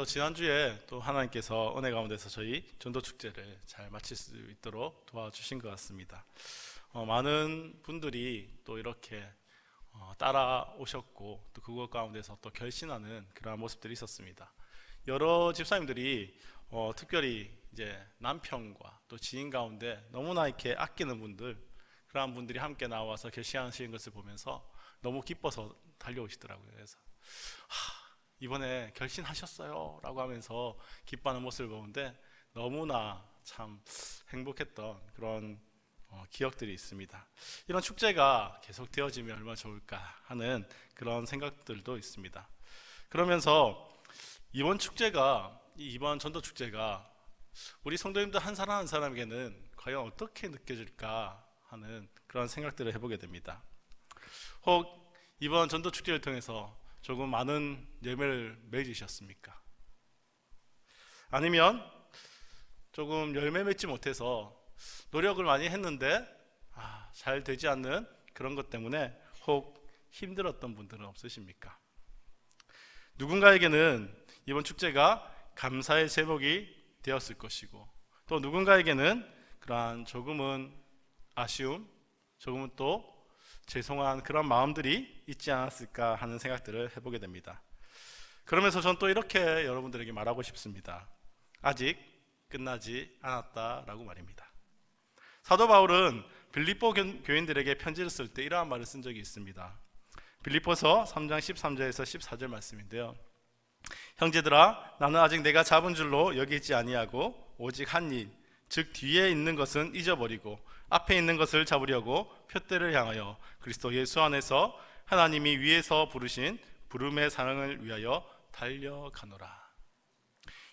지난주에 또 하나님께서 은혜 가운데서 저희 전도축제를 잘 마칠 수 있도록 도와주신 것 같습니다. 많은 분들이 또 이렇게 따라오셨고 또 그것 가운데서 또 결신하는 그러한 모습들이 있었습니다. 여러 집사님들이 특별히 이제 남편과 또 지인 가운데 너무나 이렇게 아끼는 분들, 그러한 분들이 함께 나와서 결심하시는 것을 보면서 너무 기뻐서 달려오시더라고요. 그래서 이번에 결심하셨어요 라고 하면서 기뻐하는 모습을 보는데 너무나 참 행복했던 그런 기억들이 있습니다. 이런 축제가 계속 되어지면 얼마나 좋을까 하는 그런 생각들도 있습니다. 그러면서 이번 전도 축제가 우리 성도님들 한 사람 한 사람에게는 과연 어떻게 느껴질까 하는 그런 생각들을 해보게 됩니다. 혹 이번 전도 축제를 통해서 조금 많은 열매를 맺으셨습니까? 아니면 조금 열매 맺지 못해서 노력을 많이 했는데 잘 되지 않는 그런 것 때문에 혹 힘들었던 분들은 없으십니까? 누군가에게는 이번 축제가 감사의 제목이 되었을 것이고, 또 누군가에게는 그러한 조금은 아쉬움, 조금은 또 죄송한 그런 마음들이 있지 않았을까 하는 생각들을 해보게 됩니다. 그러면서 전 또 이렇게 여러분들에게 말하고 싶습니다. 아직 끝나지 않았다라고 말입니다. 사도 바울은 빌립보 교인들에게 편지를 쓸 때 이러한 말을 쓴 적이 있습니다. 빌립보서 3장 13절에서 14절 말씀인데요. 형제들아, 나는 아직 내가 잡은 줄로 여기지 아니하고 오직 한 일, 즉 뒤에 있는 것은 잊어버리고 앞에 있는 것을 잡으려고 표대를 향하여 그리스도 예수 안에서 하나님이 위에서 부르신 부름의 상을 위하여 달려가노라.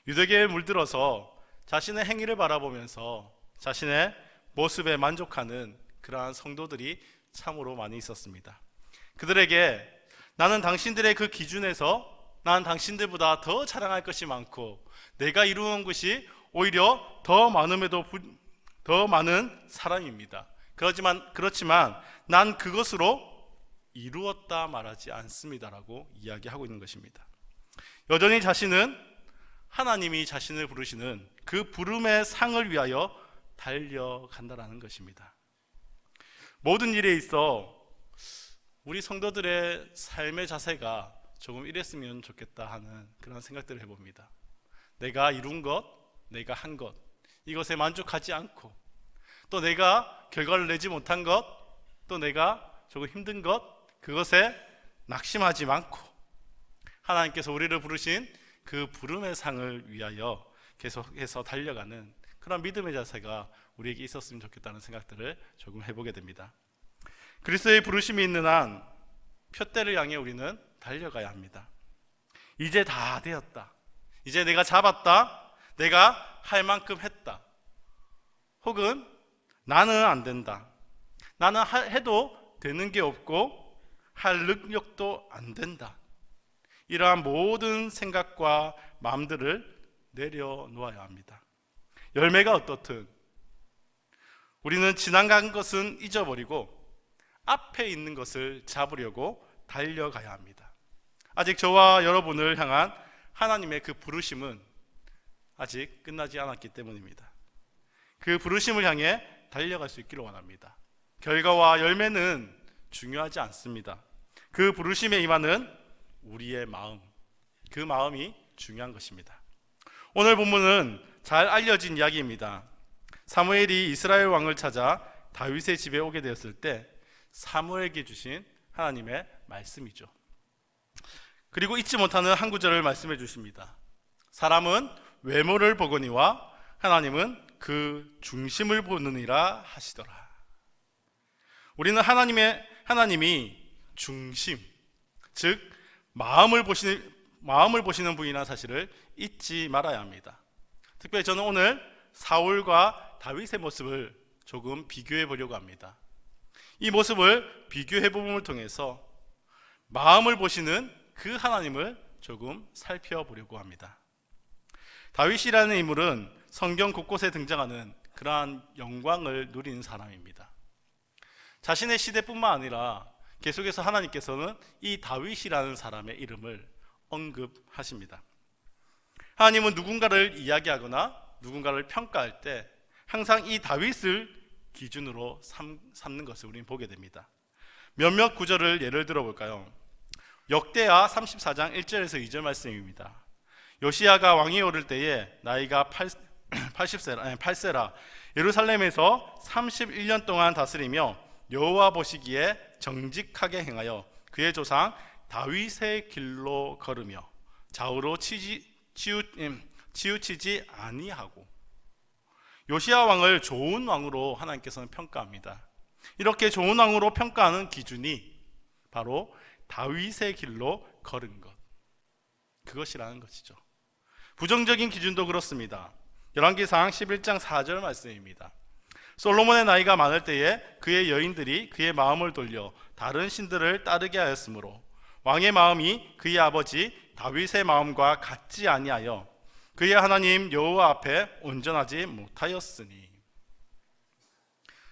유대계에 물들어서 자신의 행위를 바라보면서 자신의 모습에 만족하는 그러한 성도들이 참으로 많이 있었습니다. 그들에게 나는 당신들의 그 기준에서 나는 당신들보다 더 자랑할 것이 많고 내가 이루는 것이 오히려 더 많은 사람입니다. 그렇지만 난 그것으로 이루었다 말하지 않습니다라고 이야기하고 있는 것입니다. 여전히 자신은 하나님이 자신을 부르시는 그 부름의 상을 위하여 달려간다라는 것입니다. 모든 일에 있어 우리 성도들의 삶의 자세가 조금 이랬으면 좋겠다 하는 그런 생각들을 해봅니다. 내가 이룬 것, 내가 한 것, 이것에 만족하지 않고 또 내가 결과를 내지 못한 것, 또 내가 조금 힘든 것, 그것에 낙심하지 않고 하나님께서 우리를 부르신 그 부름의 상을 위하여 계속해서 달려가는 그런 믿음의 자세가 우리에게 있었으면 좋겠다는 생각들을 조금 해보게 됩니다. 그리스도의 부르심이 있는 한 표대를 향해 우리는 달려가야 합니다. 이제 다 되었다, 이제 내가 잡았다, 내가 할 만큼 했다, 혹은 나는 안 된다, 나는 해도 되는 게 없고 할 능력도 안 된다, 이러한 모든 생각과 마음들을 내려놓아야 합니다. 열매가 어떻든 우리는 지나간 것은 잊어버리고 앞에 있는 것을 잡으려고 달려가야 합니다. 아직 저와 여러분을 향한 하나님의 그 부르심은 아직 끝나지 않았기 때문입니다. 그 부르심을 향해 달려갈 수 있기를 원합니다. 결과와 열매는 중요하지 않습니다. 그 부르심에 임하는 우리의 마음, 그 마음이 중요한 것입니다. 오늘 본문은 잘 알려진 이야기입니다. 사무엘이 이스라엘 왕을 찾아 다윗의 집에 오게 되었을 때 사무엘에게 주신 하나님의 말씀이죠. 그리고 잊지 못하는 한 구절을 말씀해 주십니다. 사람은 외모를 보거니와 하나님은 그 중심을 보느니라 하시더라. 우리는 하나님이 중심, 즉 마음을 보시는 분이라는 사실을 잊지 말아야 합니다. 특별히 저는 오늘 사울과 다윗의 모습을 조금 비교해 보려고 합니다. 이 모습을 비교해 봄을 통해서 마음을 보시는 그 하나님을 조금 살펴보려고 합니다. 다윗이라는 인물은 성경 곳곳에 등장하는 그러한 영광을 누리는 사람입니다. 자신의 시대뿐만 아니라 계속해서 하나님께서는 이 다윗이라는 사람의 이름을 언급하십니다. 하나님은 누군가를 이야기하거나 누군가를 평가할 때 항상 이 다윗을 기준으로 삼는 것을 우리는 보게 됩니다. 몇몇 구절을 예를 들어볼까요? 역대하 34장 1절에서 2절 말씀입니다. 요시야가 왕위에 오를 때에 나이가 8세라 예루살렘에서 31년 동안 다스리며 여호와 보시기에 정직하게 행하여 그의 조상 다윗의 길로 걸으며 좌우로 치우치지 아니하고. 요시야 왕을 좋은 왕으로 하나님께서는 평가합니다. 이렇게 좋은 왕으로 평가하는 기준이 바로 다윗의 길로 걸은 것, 그것이라는 것이죠. 부정적인 기준도 그렇습니다. 열왕기상 11장 4절 말씀입니다. 솔로몬의 나이가 많을 때에 그의 여인들이 그의 마음을 돌려 다른 신들을 따르게 하였으므로 왕의 마음이 그의 아버지 다윗의 마음과 같지 아니하여 그의 하나님 여호와 앞에 온전하지 못하였으니.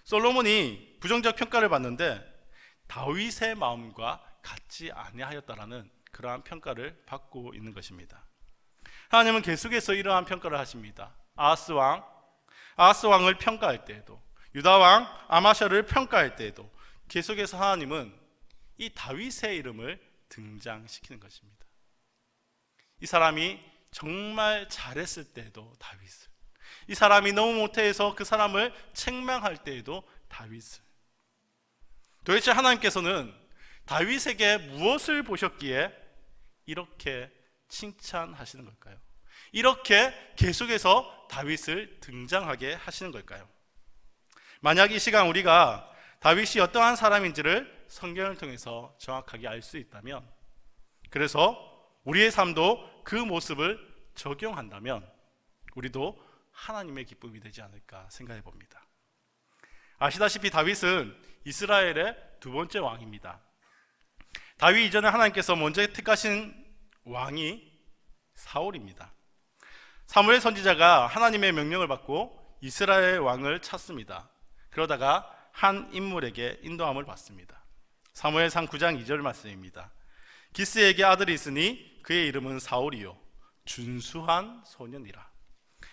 솔로몬이 부정적 평가를 받는데 다윗의 마음과 같지 아니하였다라는 그러한 평가를 받고 있는 것입니다. 하나님은 계속해서 이러한 평가를 하십니다. 아하스 왕을 평가할 때에도, 유다 왕 아마샤를 평가할 때에도 계속해서 하나님은 이 다윗의 이름을 등장시키는 것입니다. 이 사람이 정말 잘했을 때에도 다윗을, 이 사람이 너무 못해서 그 사람을 책망할 때에도 다윗을. 도대체 하나님께서는 다윗에게 무엇을 보셨기에 이렇게 칭찬하시는 걸까요? 이렇게 계속해서 다윗을 등장하게 하시는 걸까요? 만약 이 시간 우리가 다윗이 어떠한 사람인지를 성경을 통해서 정확하게 알 수 있다면, 그래서 우리의 삶도 그 모습을 적용한다면 우리도 하나님의 기쁨이 되지 않을까 생각해 봅니다. 아시다시피 다윗은 이스라엘의 두 번째 왕입니다. 다윗 이전에 하나님께서 먼저 택하신 왕이 사울입니다. 사무엘 선지자가 하나님의 명령을 받고 이스라엘 왕을 찾습니다. 그러다가 한 인물에게 인도함을 받습니다. 사무엘상 9장 2절 말씀입니다. 기스에게 아들이 있으니 그의 이름은 사울이요 준수한 소년이라.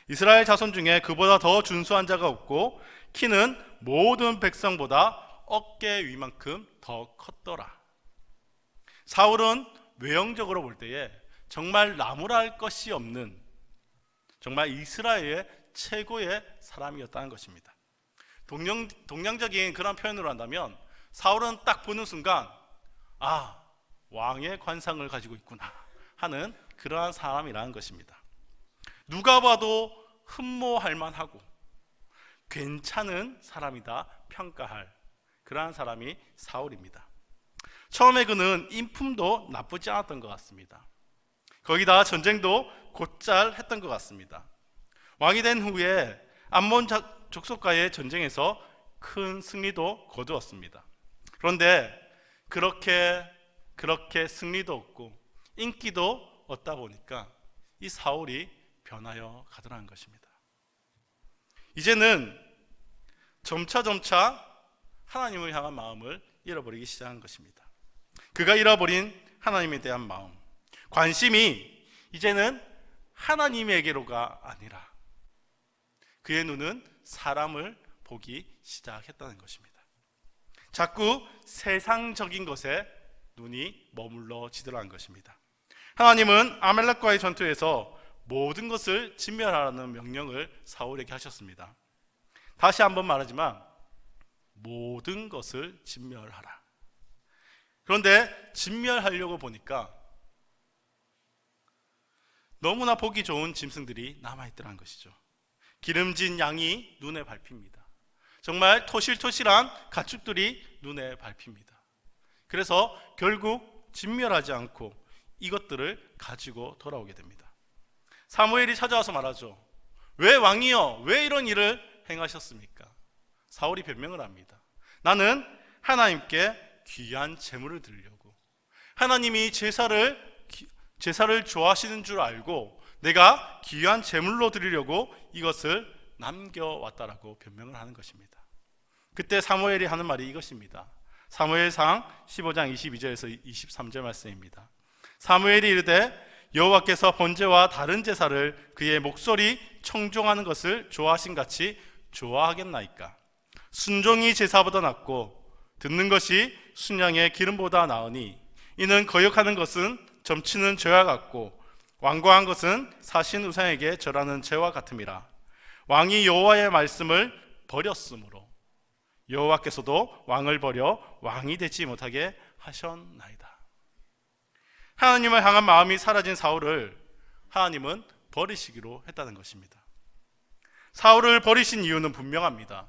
이스라엘 자손 중에 그보다 더 준수한 자가 없고 키는 모든 백성보다 어깨 위만큼 더 컸더라. 사울은 외형적으로 볼 때에 정말 나무랄 것이 없는, 정말 이스라엘의 최고의 사람이었다는 것입니다. 동양적인 그런 표현으로 한다면 사울은 딱 보는 순간 왕의 관상을 가지고 있구나 하는 그러한 사람이라는 것입니다. 누가 봐도 흠모할 만하고 괜찮은 사람이다 평가할 그러한 사람이 사울입니다. 처음에 그는 인품도 나쁘지 않았던 것 같습니다. 거기다 전쟁도 곧잘 했던 것 같습니다. 왕이 된 후에 암몬 족속과의 전쟁에서 큰 승리도 거두었습니다. 그런데 그렇게 승리도 없고 인기도 얻다 보니까 이 사울이 변하여 가더라는 것입니다. 이제는 점차 하나님을 향한 마음을 잃어버리기 시작한 것입니다. 그가 잃어버린 하나님에 대한 마음, 관심이 이제는 하나님에게로가 아니라 그의 눈은 사람을 보기 시작했다는 것입니다. 자꾸 세상적인 것에 눈이 머물러지더라는 것입니다. 하나님은 아말렉과의 전투에서 모든 것을 진멸하라는 명령을 사울에게 하셨습니다. 다시 한번 말하지만 모든 것을 진멸하라. 그런데 진멸하려고 보니까 너무나 보기 좋은 짐승들이 남아있더라는 것이죠. 기름진 양이 눈에 밟힙니다. 정말 토실토실한 가축들이 눈에 밟힙니다. 그래서 결국 진멸하지 않고 이것들을 가지고 돌아오게 됩니다. 사무엘이 찾아와서 말하죠. 왜 왕이여, 왜 이런 일을 행하셨습니까? 사울이 변명을 합니다. 나는 하나님께 귀한 제물을 드리려고, 하나님이 제사를 좋아하시는 줄 알고 내가 귀한 제물로 드리려고 이것을 남겨왔다라고 변명을 하는 것입니다. 그때 사무엘이 하는 말이 이것입니다. 사무엘상 15장 22절에서 23절 말씀입니다. 사무엘이 이르되 여호와께서 번제와 다른 제사를 그의 목소리 청종하는 것을 좋아하신 같이 좋아하겠나이까. 순종이 제사보다 낫고 듣는 것이 순양의 기름보다 나으니 이는 거역하는 것은 점치는 죄와 같고 완고한 것은 사신 우상에게 절하는 죄와 같음이라. 왕이 여호와의 말씀을 버렸으므로 여호와께서도 왕을 버려 왕이 되지 못하게 하셨나이다. 하나님을 향한 마음이 사라진 사울을 하나님은 버리시기로 했다는 것입니다. 사울을 버리신 이유는 분명합니다.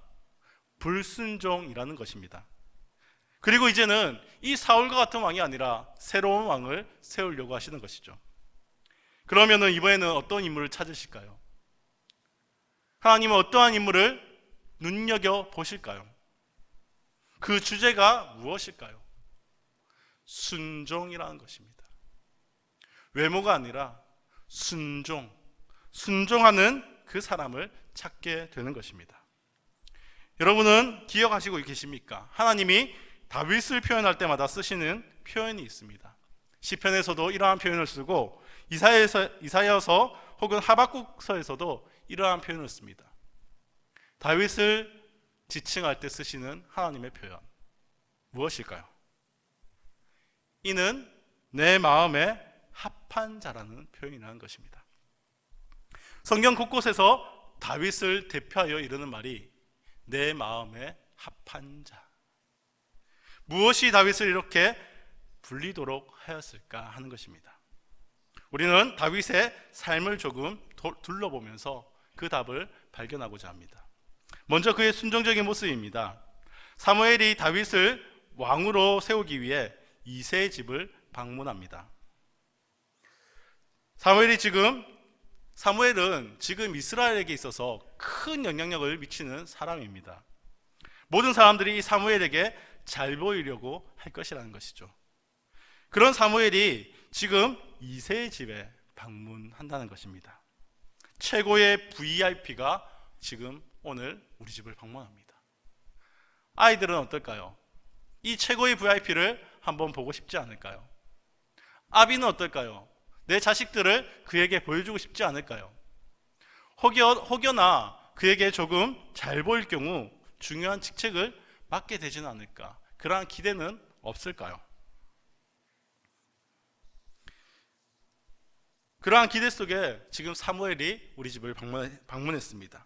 불순종이라는 것입니다. 그리고 이제는 이 사울과 같은 왕이 아니라 새로운 왕을 세우려고 하시는 것이죠. 그러면은 이번에는 어떤 인물을 찾으실까요? 하나님은 어떠한 인물을 눈여겨 보실까요? 그 주제가 무엇일까요? 순종이라는 것입니다. 외모가 아니라 순종하는 그 사람을 찾게 되는 것입니다. 여러분은 기억하시고 계십니까? 하나님이 다윗을 표현할 때마다 쓰시는 표현이 있습니다. 시편에서도 이러한 표현을 쓰고 이사야서 혹은 하박국서에서도 이러한 표현을 씁니다. 다윗을 지칭할 때 쓰시는 하나님의 표현 무엇일까요? 이는 내 마음에 합한 자라는 표현이라는 것입니다. 성경 곳곳에서 다윗을 대표하여 이르는 말이 내 마음에 합한 자. 무엇이 다윗을 이렇게 불리도록 하였을까 하는 것입니다. 우리는 다윗의 삶을 조금 둘러보면서 그 답을 발견하고자 합니다. 먼저 그의 순종적인 모습입니다. 사무엘이 다윗을 왕으로 세우기 위해 이새의 집을 방문합니다. 사무엘은 지금 이스라엘에게 있어서 큰 영향력을 미치는 사람입니다. 모든 사람들이 이 사무엘에게 잘 보이려고 할 것이라는 것이죠. 그런 사무엘이 지금 이새의 집에 방문한다는 것입니다. 최고의 VIP가 지금 오늘 우리 집을 방문합니다. 아이들은 어떨까요? 이 최고의 VIP를 한번 보고 싶지 않을까요? 아비는 어떨까요? 내 자식들을 그에게 보여주고 싶지 않을까요? 혹여나 그에게 조금 잘 보일 경우 중요한 직책을 맡게 되지는 않을까? 그러한 기대는 없을까요? 그러한 기대 속에 지금 사무엘이 우리 집을 방문했습니다.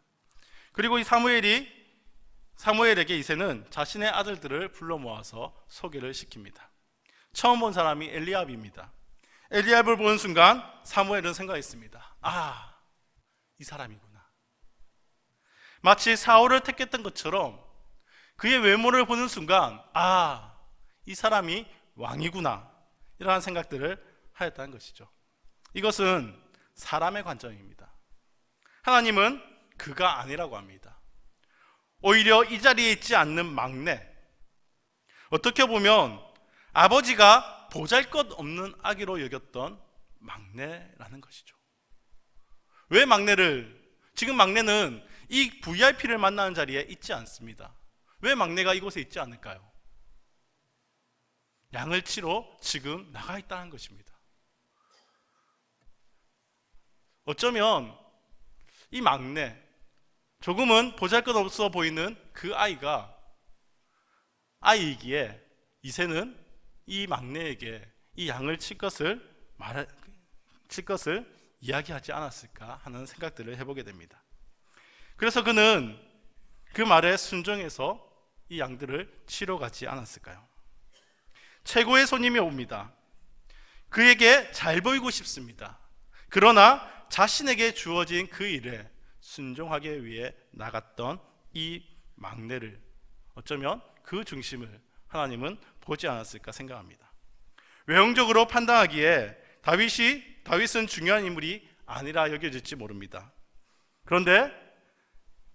그리고 이 사무엘에게 이새는 자신의 아들들을 불러 모아서 소개를 시킵니다. 처음 본 사람이 엘리압입니다. 엘리압을 보는 순간 사무엘은 생각했습니다. 아, 이 사람이구나. 마치 사울을 택했던 것처럼 그의 외모를 보는 순간 아, 이 사람이 왕이구나, 이러한 생각들을 하였다는 것이죠. 이것은 사람의 관점입니다. 하나님은 그가 아니라고 합니다. 오히려 이 자리에 있지 않는 막내, 어떻게 보면 아버지가 보잘것없는 아기로 여겼던 막내라는 것이죠. 왜 지금 막내는 이 VIP를 만나는 자리에 있지 않습니다. 왜 막내가 이곳에 있지 않을까요? 양을 치러 지금 나가 있다는 것입니다. 어쩌면 이 막내, 조금은 보잘것없어 보이는 그 아이이기에 이새는 이 막내에게 이 양을 칠 것을 이야기하지 않았을까 하는 생각들을 해보게 됩니다. 그래서 그는 그 말에 순종해서 이 양들을 치러 가지 않았을까요? 최고의 손님이 옵니다. 그에게 잘 보이고 싶습니다. 그러나 자신에게 주어진 그 일에 순종하기 위해 나갔던 이 막내를, 어쩌면 그 중심을 하나님은 보지 않았을까 생각합니다. 외형적으로 판단하기에 다윗은 중요한 인물이 아니라 여겨질지 모릅니다. 그런데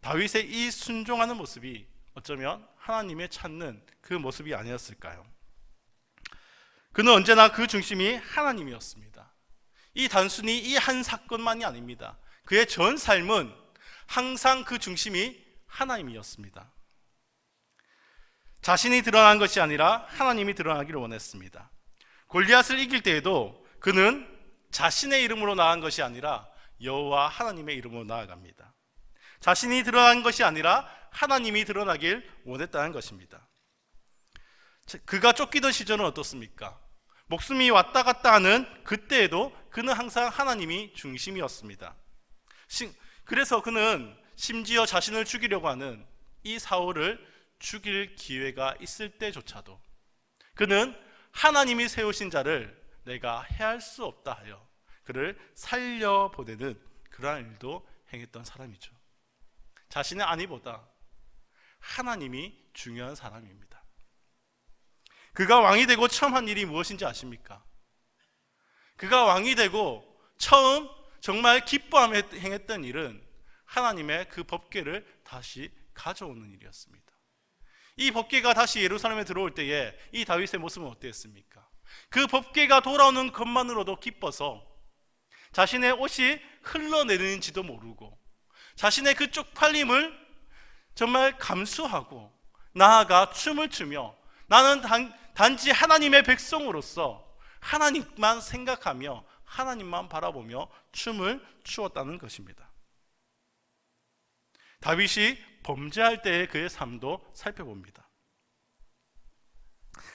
다윗의 이 순종하는 모습이 어쩌면 하나님의 찾는 그 모습이 아니었을까요? 그는 언제나 그 중심이 하나님이었습니다. 단순히 이 한 사건만이 아닙니다. 그의 전 삶은 항상 그 중심이 하나님이었습니다. 자신이 드러난 것이 아니라 하나님이 드러나기를 원했습니다. 골리앗을 이길 때에도 그는 자신의 이름으로 나아간 것이 아니라 여호와 하나님의 이름으로 나아갑니다. 자신이 드러난 것이 아니라 하나님이 드러나길 원했다는 것입니다. 그가 쫓기던 시절은 어떻습니까? 목숨이 왔다 갔다 하는 그때에도 그는 항상 하나님이 중심이었습니다. 그래서 그는 심지어 자신을 죽이려고 하는 이 사울을 죽일 기회가 있을 때조차도 그는 하나님이 세우신 자를 내가 해할 수 없다 하여 그를 살려보내는 그러한 일도 행했던 사람이죠. 자신의 안위보다 하나님이 중요한 사람입니다. 그가 왕이 되고 처음 한 일이 무엇인지 아십니까? 그가 왕이 되고 처음 정말 기뻐하며 행했던 일은 하나님의 그 법궤를 다시 가져오는 일이었습니다. 이 법궤가 다시 예루살렘에 들어올 때에 이 다윗의 모습은 어땠습니까? 그 법궤가 돌아오는 것만으로도 기뻐서 자신의 옷이 흘러내리는지도 모르고 자신의 그 쪽팔림을 정말 감수하고 나아가 춤을 추며 나는 단지 하나님의 백성으로서 하나님만 생각하며 하나님만 바라보며 춤을 추었다는 것입니다. 다윗이 범죄할 때의 그의 삶도 살펴봅니다.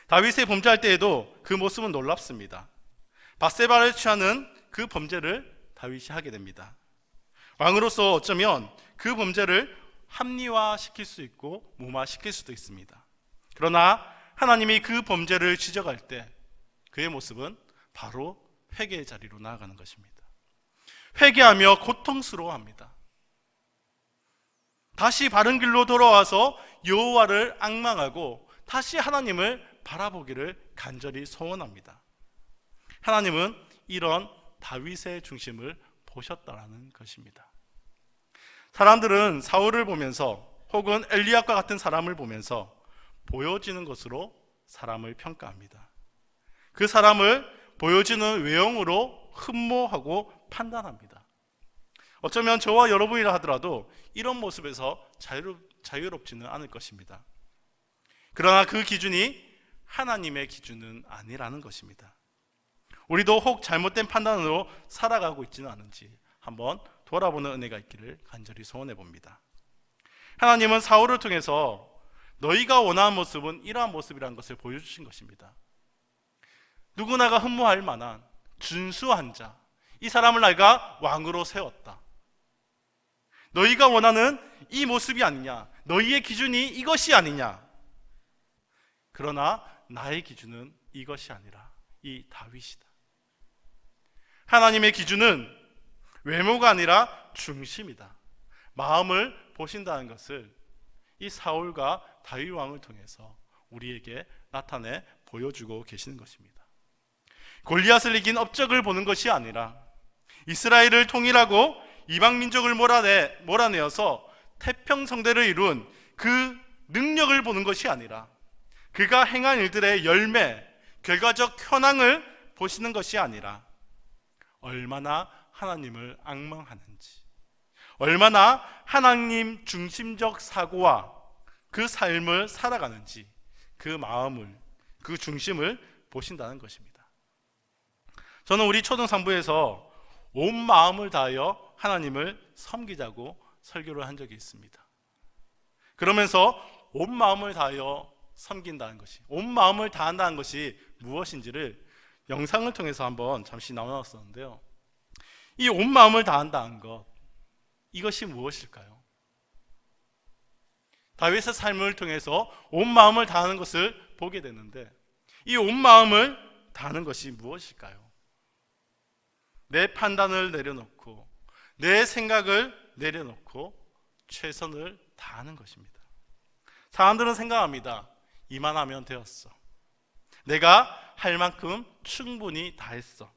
다윗의 범죄할 때에도 그 모습은 놀랍습니다. 밧세바를 취하는 그 범죄를 다윗이 하게 됩니다. 왕으로서 어쩌면 그 범죄를 합리화시킬 수 있고 무마시킬 수도 있습니다. 그러나 하나님이 그 범죄를 지적할 때 그의 모습은 바로 회개의 자리로 나아가는 것입니다. 회개하며 고통스러워합니다. 다시 바른 길로 돌아와서 여호와를 앙망하고 다시 하나님을 바라보기를 간절히 소원합니다. 하나님은 이런 다윗의 중심을 보셨다라는 것입니다. 사람들은 사울을 보면서 혹은 엘리압과 같은 사람을 보면서 보여지는 것으로 사람을 평가합니다. 그 사람을 보여지는 외형으로 흠모하고 판단합니다. 어쩌면 저와 여러분이라 하더라도 이런 모습에서 자유롭지는 않을 것입니다. 그러나 그 기준이 하나님의 기준은 아니라는 것입니다. 우리도 혹 잘못된 판단으로 살아가고 있지는 않은지 한번 돌아보는 은혜가 있기를 간절히 소원해 봅니다. 하나님은 사울을 통해서 너희가 원하는 모습은 이러한 모습이라는 것을 보여주신 것입니다. 누구나가 흠모할 만한 준수한 자, 이 사람을 내가 왕으로 세웠다. 너희가 원하는 이 모습이 아니냐, 너희의 기준이 이것이 아니냐. 그러나 나의 기준은 이것이 아니라 이 다윗이다. 하나님의 기준은 외모가 아니라 중심이다. 마음을 보신다는 것을 이 사울과 다윗 왕을 통해서 우리에게 나타내 보여주고 계시는 것입니다. 골리앗을 이긴 업적을 보는 것이 아니라 이스라엘을 통일하고 이방 민족을 몰아내어서 태평성대를 이룬 그 능력을 보는 것이 아니라 그가 행한 일들의 열매, 결과적 현황을 보시는 것이 아니라 얼마나 하나님을 앙망하는지, 얼마나 하나님 중심적 사고와 그 삶을 살아가는지 그 마음을, 그 중심을 보신다는 것입니다. 저는 우리 초등상부에서 온 마음을 다하여 하나님을 섬기자고 설교를 한 적이 있습니다. 그러면서 온 마음을 다하여 섬긴다는 것이, 온 마음을 다한다는 것이 무엇인지를 영상을 통해서 한번 잠시 나눠놨었는데요. 이 온 마음을 다한다는 것, 이것이 무엇일까요? 다윗의 삶을 통해서 온 마음을 다하는 것을 보게 되는데 이 온 마음을 다하는 것이 무엇일까요? 내 판단을 내려놓고 내 생각을 내려놓고 최선을 다하는 것입니다. 사람들은 생각합니다. 이만하면 되었어. 내가 할 만큼 충분히 다 했어.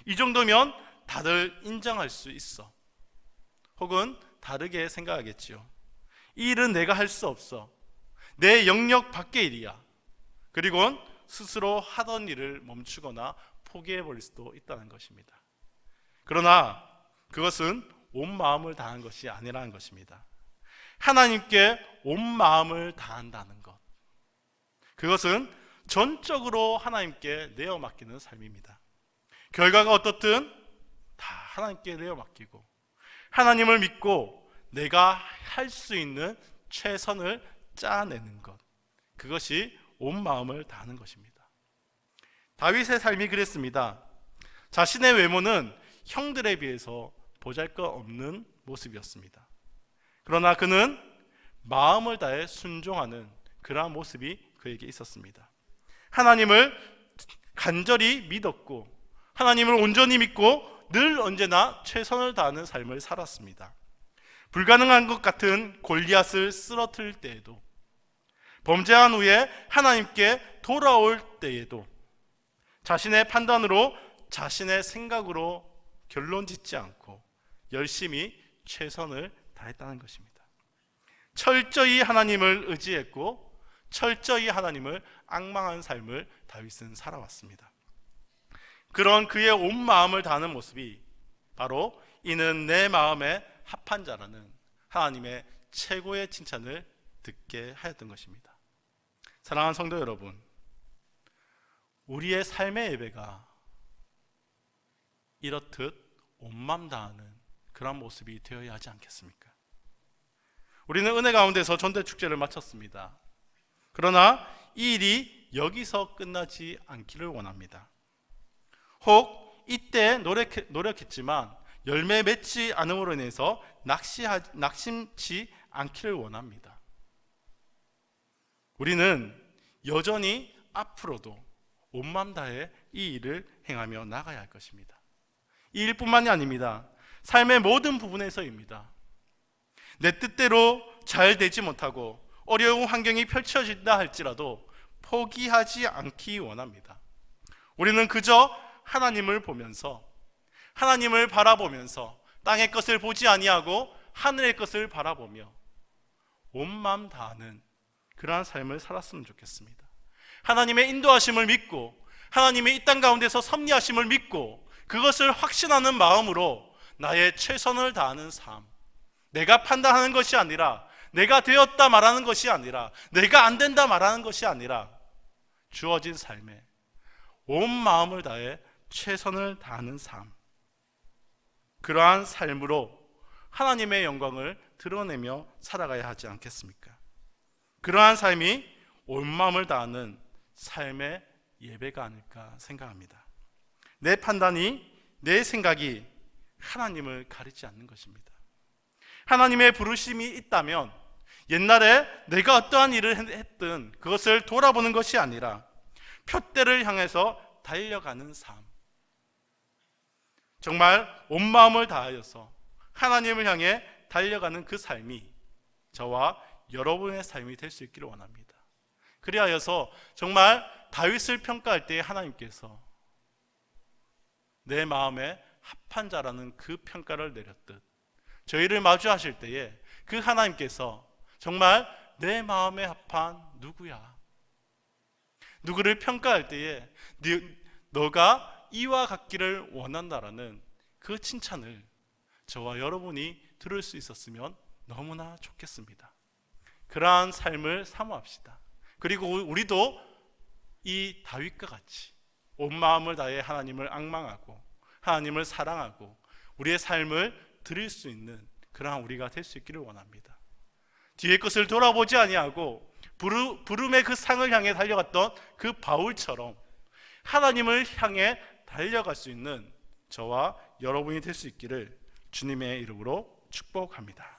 이 정도면 다들 인정할 수 있어. 혹은 다르게 생각하겠지요. 이 일은 내가 할 수 없어. 내 영역 밖의 일이야. 그리고 스스로 하던 일을 멈추거나 포기해버릴 수도 있다는 것입니다. 그러나 그것은 온 마음을 다한 것이 아니라는 것입니다. 하나님께 온 마음을 다한다는 것, 그것은 전적으로 하나님께 내어 맡기는 삶입니다. 결과가 어떻든 다 하나님께 내어 맡기고 하나님을 믿고 내가 할 수 있는 최선을 짜내는 것, 그것이 온 마음을 다하는 것입니다. 다윗의 삶이 그랬습니다. 자신의 외모는 형들에 비해서 보잘것없는 모습이었습니다. 그러나 그는 마음을 다해 순종하는 그러한 모습이 그에게 있었습니다. 하나님을 간절히 믿었고 하나님을 온전히 믿고 늘 언제나 최선을 다하는 삶을 살았습니다. 불가능한 것 같은 골리앗을 쓰러뜨릴 때에도, 범죄한 후에 하나님께 돌아올 때에도 자신의 판단으로, 자신의 생각으로 결론 짓지 않고 열심히 최선을 다했다는 것입니다. 철저히 하나님을 의지했고 철저히 하나님을 앙망한 삶을 다윗은 살아왔습니다. 그런 그의 온 마음을 다하는 모습이 바로 이는 내 마음에 합한 자라는 하나님의 최고의 칭찬을 듣게 하였던 것입니다. 사랑하는 성도 여러분, 우리의 삶의 예배가 이렇듯 온 마음 다하는 그런 모습이 되어야 하지 않겠습니까? 우리는 은혜 가운데서 전대축제를 마쳤습니다. 그러나 이 일이 여기서 끝나지 않기를 원합니다. 혹 이때 노력했지만 열매 맺지 않음으로 인해서 낙심치 않기를 원합니다. 우리는 여전히 앞으로도 온 마음 다해 이 일을 행하며 나가야 할 것입니다. 이 일뿐만이 아닙니다. 삶의 모든 부분에서입니다. 내 뜻대로 잘 되지 못하고 어려운 환경이 펼쳐진다 할지라도 포기하지 않기 원합니다. 우리는 그저 하나님을 보면서, 하나님을 바라보면서 땅의 것을 보지 아니하고 하늘의 것을 바라보며 온 마음 다하는 그러한 삶을 살았으면 좋겠습니다. 하나님의 인도하심을 믿고 하나님의 이 땅 가운데서 섭리하심을 믿고 그것을 확신하는 마음으로 나의 최선을 다하는 삶, 내가 판단하는 것이 아니라, 내가 되었다 말하는 것이 아니라, 내가 안 된다 말하는 것이 아니라 주어진 삶에 온 마음을 다해 최선을 다하는 삶, 그러한 삶으로 하나님의 영광을 드러내며 살아가야 하지 않겠습니까? 그러한 삶이 온 마음을 다하는 삶의 예배가 아닐까 생각합니다. 내 판단이, 내 생각이 하나님을 가리지 않는 것입니다. 하나님의 부르심이 있다면 옛날에 내가 어떠한 일을 했든 그것을 돌아보는 것이 아니라 표대를 향해서 달려가는 삶, 정말 온 마음을 다하여서 하나님을 향해 달려가는 그 삶이 저와 여러분의 삶이 될 수 있기를 원합니다. 그리하여서 정말 다윗을 평가할 때 하나님께서 내 마음에 합한 자라는 그 평가를 내렸듯 저희를 마주하실 때에 그 하나님께서 정말 내 마음에 합한 누구야? 누구를 평가할 때에 너가 이와 같기를 원한다라는 그 칭찬을 저와 여러분이 들을 수 있었으면 너무나 좋겠습니다. 그러한 삶을 사모합시다. 그리고 우리도 이 다윗과 같이 온 마음을 다해 하나님을 앙망하고 하나님을 사랑하고 우리의 삶을 드릴 수 있는 그러한 우리가 될 수 있기를 원합니다. 뒤의 것을 돌아보지 아니하고 부름의 그 상을 향해 달려갔던 그 바울처럼 하나님을 향해 달려갈 수 있는 저와 여러분이 될 수 있기를 주님의 이름으로 축복합니다.